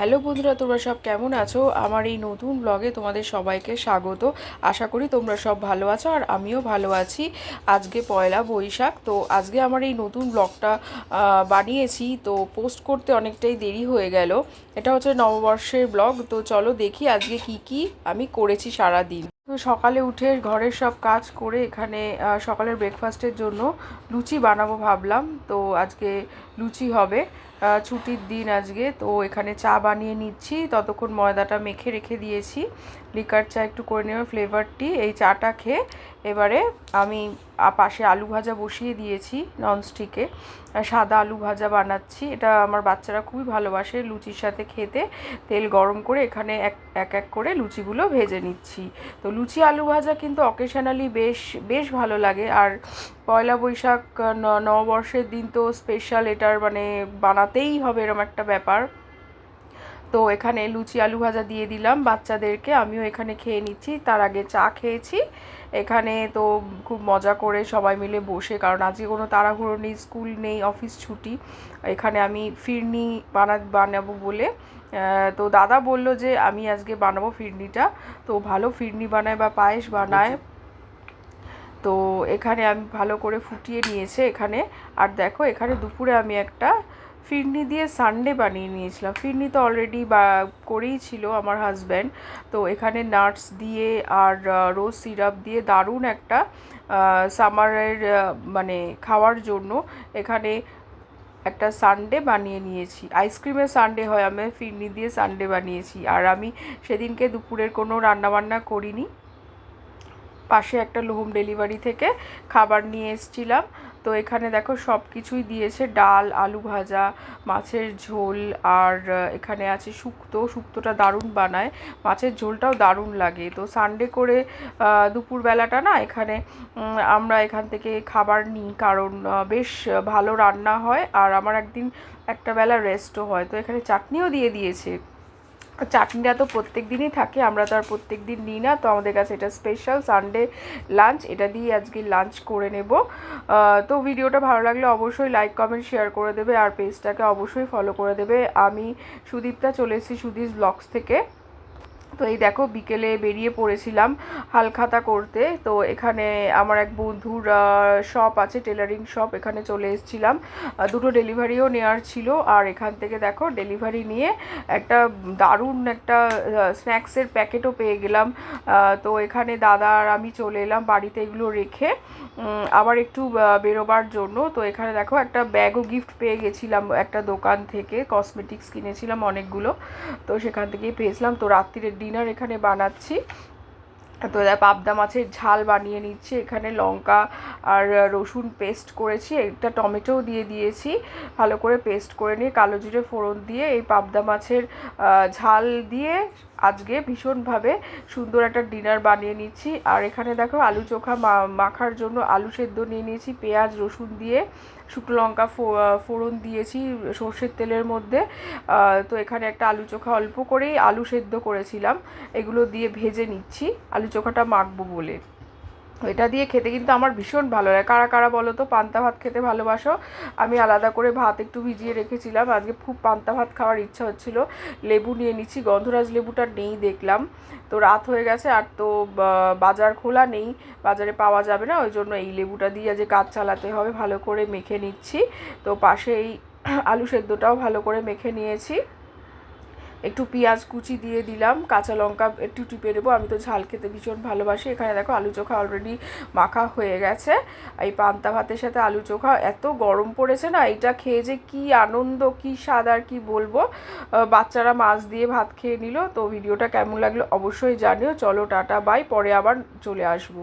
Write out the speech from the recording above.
Hello বন্ধুরা, তোমরা সব কেমন আছো? আমার এই নতুন ব্লগে তোমাদের সবাইকে স্বাগত। আশা করি তোমরা সব ভালো আছো আর আমিও ভালো আছি। আজকে পয়লা বৈশাখ, তো আজকে আমার এই নতুন ব্লগটা বানিয়েছি, তো পোস্ট করতে অনেকটাই দেরি হয়ে গেল। এটা হচ্ছে নববর্ষের ব্লগ। তো চলো দেখি আজকে কি কি আমি করেছি সারা দিন। তো সকালে উঠে ঘরের সব কাজ করে এখানে সকালের ব্রেকফাস্টের জন্য লুচি বানাবো ভাবলাম। তো আজকে লুচি হবে, ছুটির দিন আজকে। তো এখানে চা বানিয়ে নিচ্ছি, ততক্ষণ ময়দাটা মেখে রেখে দিয়েছি। লিকার চা একটু করে নেব ফ্লেভার টি। এই চাটা খেয়ে এবারে আমি পাশে আলু ভাজা বসিয়ে দিয়েছি ননস্টিকে। সাদা আলু ভাজা বানাচ্ছি, এটা আমার বাচ্চারা খুবই ভালোবাসে লুচির সাথে খেতে। তেল গরম করে এখানে এক এক করে লুচিগুলো ভেজে নিচ্ছি। তো লুচি আলু ভাজা কিন্তু অকেশনালি বেশ বেশ ভালো লাগে। আর পয়লা বৈশাখ নববর্ষের দিন তো স্পেশাল, এটার মানে বানাতেই হবে এরকম একটা ব্যাপার। তো এখানে লুচি আলু ভাজা দিয়ে দিলাম বাচ্চাদেরকে, আমিও এখানে খেয়ে নিচ্ছি। তার আগে চা খেয়েছি এখানে। তো খুব মজা করে সবাই মিলে বসে, কারণ আজকে কোনো তাড়াহুড়ো নেই, স্কুল নেই, অফিস ছুটি। এখানে আমি ফিরনি বানাবো বলে, তো দাদা বলল যে আমি আজকে বানাবো ফিরনিটা। তো ভালো ফিরনি বানায় বা পায়েস বানায়। তো এখানে আমি ভালো করে ফুটিয়ে নিয়েছে এখানে। আর দেখো এখানে দুপুরে আমি একটা ফিরনি দিয়ে সানডে বানিয়ে নিয়েছিলাম। ফিরনি তো অলরেডি করেই ছিল আমার হাজব্যান্ড। তো এখানে নাটস দিয়ে আর রোজ সিরাপ দিয়ে দারুণ একটা সামারের মানে খাওয়ার জন্য এখানে একটা সানডে বানিয়ে নিয়েছি। আইসক্রিমের সানডে হয়, আমি ফিরনি দিয়ে সানডে বানিয়েছি। আর আমি সেদিনকে দুপুরের কোনো রান্নাবান্না করিনি, পাশে একটা হোম ডেলিভারি থেকে খাবার নিয়ে এসেছিলাম। তো এখানে দেখো সব কিছুই দিয়েছে, ডাল, আলু ভাজা, মাছের ঝোল, আর এখানে আছে শুক্তোটা দারুণ বানায়, মাছের ঝোলটাও দারুণ লাগে। তো সানডে করে দুপুরবেলাটা না এখানে আমরা এখান থেকে খাবার নিই, কারণ বেশ ভালো রান্না হয় আর আমার একদিন একটা বেলা রেস্টও হয়। তো এখানে চাটনিও দিয়ে দিয়েছে। চাটনিটা তো প্রত্যেক দিনই থাকে, আমরা তো আর প্রত্যেক দিন নিই না। তো আমাদের কাছে এটা স্পেশাল সানডে লাঞ্চ, এটা দিয়ে আজকে লাঞ্চ করে নেব। তো ভিডিওটা ভালো লাগলে অবশ্যই লাইক কমেন্ট শেয়ার করে দেবে, আর পেজটাকে অবশ্যই ফলো করে দেবে। আমি সুদীপ্তা, চলে এসেছি সুদীপ ব্লগস থেকে। তো এই দেখো বিকেলে বেরিয়ে পড়েছিলাম হালখাতা করতে। তো এখানে আমার এক বন্ধুর শপ আছে, টেলারিং শপ, এখানে চলে এসেছিলাম। দুটো ডেলিভারিও নেওয়ার ছিল। আর এখান থেকে দেখো ডেলিভারি নিয়ে একটা দারুণ একটা স্ন্যাক্সের প্যাকেটও পেয়ে গেলাম। তো এখানে দাদা আর আমি চলে এলাম বাড়িতে এগুলো রেখে আবার একটু বেরোবার জন্য। তো এখানে দেখো একটা ব্যাগও গিফট পেয়ে গেছিলাম একটা দোকান থেকে, কসমেটিক্স কিনেছিলাম অনেকগুলো, তো সেখান থেকেই পেয়েছিলাম। তো রাত্রির ডিনার এখানে বানাচ্ছি। তো পাবদা মাছের ঝাল বানিয়ে নিচ্ছি, এখানে লঙ্কা আর রসুন পেস্ট করেছি, একটা টমেটোও দিয়ে দিয়েছি, ভালো করে পেস্ট করে নিয়ে কালো জিরে ফোড়ন দিয়ে এই পাবদা মাছের ঝাল দিয়ে আজকে ভীষণভাবে সুন্দর একটা ডিনার বানিয়ে নিচ্ছি। আর এখানে দেখো আলু চোখা মাখার জন্য আলু সেদ্ধ নিয়ে নিয়েছি, পেঁয়াজ রসুন দিয়ে শুকনো লঙ্কা ফোড়ন দিয়েছি সর্ষের তেলের মধ্যে। তো এখানে একটা আলু চোখা অল্প করেই আলু সেদ্ধ করেছিলাম, এগুলো দিয়ে ভেজে নিচ্ছি আলু চোখাটা মাখবো বলে। এটা দিয়ে খেতে কিন্তু আমার ভীষণ ভালো লাগে। কারা কারা বলো তো পান্তা ভাত খেতে ভালোবাসো? আমি আলাদা করে ভাত একটু ভিজিয়ে রেখেছিলাম, আজকে খুব পান্তা ভাত খাওয়ার ইচ্ছা হচ্ছিল। লেবু নিয়ে নিচ্ছি, গন্ধরাজ লেবুটা নেই দেখলাম, তো রাত হয়ে গেছে আর তো বাজার খোলা নেই, বাজারে পাওয়া যাবে না, ওই জন্য এই লেবুটা দিয়ে যে কাজ চালাতে হবে। ভালো করে মেখে নিচ্ছি। তো পাশে এই আলু সেদ্ধটাও ভালো করে মেখে নিয়েছি, একটু পেঁয়াজ কুচি দিয়ে দিলাম, কাঁচা লঙ্কা একটু টিপে দেবো, আমি তো ঝাল খেতে ভীষণ ভালোবাসি। এখানে দেখো আলু চোখা অলরেডি মাখা হয়ে গেছে। এই পান্তা ভাতের সাথে আলু চোখা এত গরম পড়েছে না, এটা খেয়ে যে কি আনন্দ, কি স্বাদ আর কি বলবো। বাচ্চারা মাছ দিয়ে ভাত খেয়ে নিল। তো ভিডিওটা কেমন লাগলো অবশ্যই জানিও। চলো টাটা বাই, পরে আবার চলে আসবো।